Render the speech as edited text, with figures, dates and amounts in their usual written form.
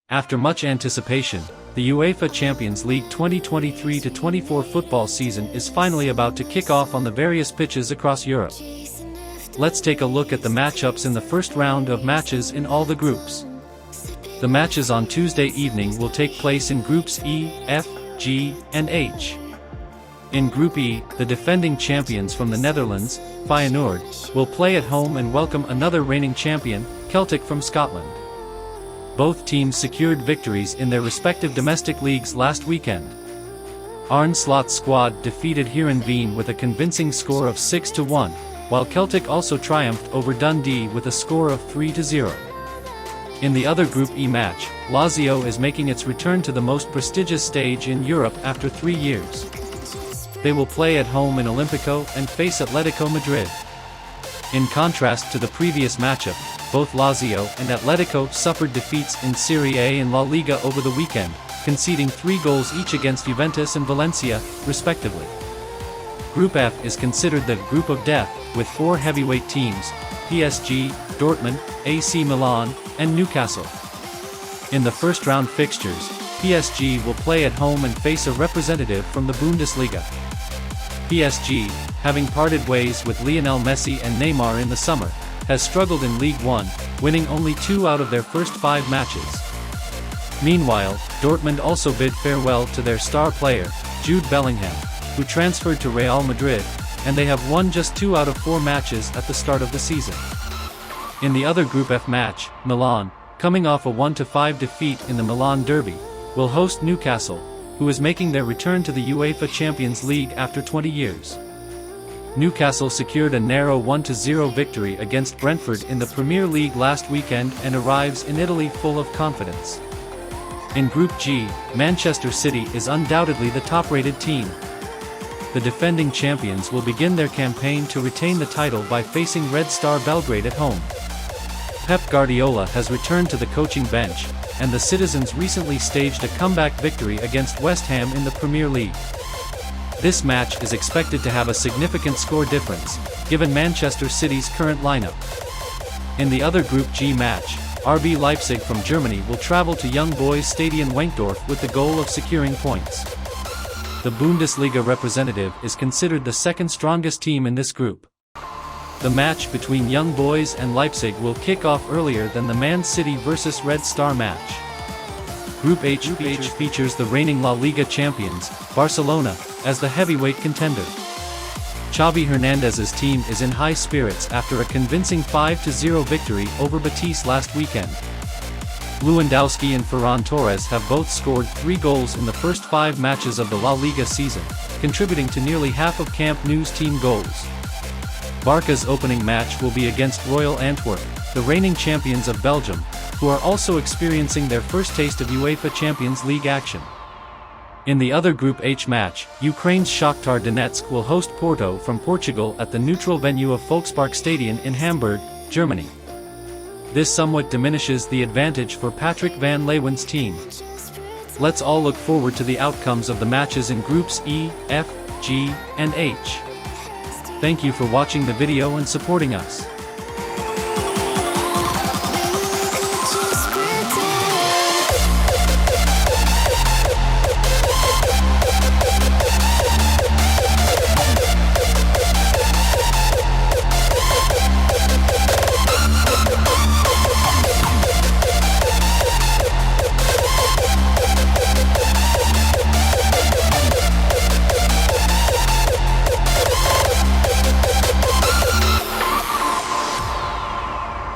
After much anticipation, the UEFA Champions League 2023-24 football season is finally about to kick off on the various pitches across Europe. Let's take a look at the matchups in the first round of matches in all the groups. The matches on Tuesday evening will take place in Groups E, F, G, and H. In Group E, the defending champions from the Netherlands, Feyenoord, will play at home and welcome another reigning champion, Celtic from Scotland. Both teams secured victories in their respective domestic leagues last weekend. Arne Slot's squad defeated Heerenveen with a convincing score of 6-1, while Celtic also triumphed over Dundee with a score of 3-0. In the other Group E match, Lazio is making its return to the most prestigious stage in Europe after 3 years. They will play at home in Olimpico and face Atletico Madrid. In contrast to the previous matchup, both Lazio and Atletico suffered defeats in Serie A and La Liga over the weekend, conceding 3 goals each against Juventus and Valencia, respectively. Group F is considered the group of death, with 4 heavyweight teams: PSG, Dortmund, AC Milan, and Newcastle. In the first round fixtures, PSG will play at home and face a representative from the Bundesliga. PSG, having parted ways with Lionel Messi and Neymar in the summer, has struggled in League One, winning only 2 out of their first 5 matches. Meanwhile, Dortmund also bid farewell to their star player, Jude Bellingham, who transferred to Real Madrid, and they have won just 2 out of 4 matches at the start of the season. In the other Group F match, Milan, coming off a 1-5 defeat in the Milan derby, will host Newcastle, who is making their return to the UEFA Champions League after 20 years. Newcastle secured a narrow 1-0 victory against Brentford in the Premier League last weekend and arrives in Italy full of confidence. In Group G, Manchester City is undoubtedly the top-rated team. The defending champions will begin their campaign to retain the title by facing Red Star Belgrade at home. Pep Guardiola has returned to the coaching bench, and the citizens recently staged a comeback victory against West Ham in the Premier League. This match is expected to have a significant score difference, given Manchester City's current lineup. In the other Group G match, RB Leipzig from Germany will travel to Young Boys Stadion Wankdorf with the goal of securing points. The Bundesliga representative is considered the second strongest team in this group. The match between Young Boys and Leipzig will kick off earlier than the Man City vs Red Star match. Group H features the reigning La Liga champions, Barcelona, as the heavyweight contender. Xavi Hernandez's team is in high spirits after a convincing 5-0 victory over Betis last weekend. Lewandowski and Ferran Torres have both scored 3 goals in the first 5 matches of the La Liga season, contributing to nearly half of Camp Nou's team goals. Barca's opening match will be against Royal Antwerp, the reigning champions of Belgium, who are also experiencing their first taste of UEFA Champions League action. In the other Group H match, Ukraine's Shakhtar Donetsk will host Porto from Portugal at the neutral venue of Volksparkstadion in Hamburg, Germany. This somewhat diminishes the advantage for Patrick van Leeuwen's team. Let's all look forward to the outcomes of the matches in Groups E, F, G, and H. Thank you for watching the video and supporting us.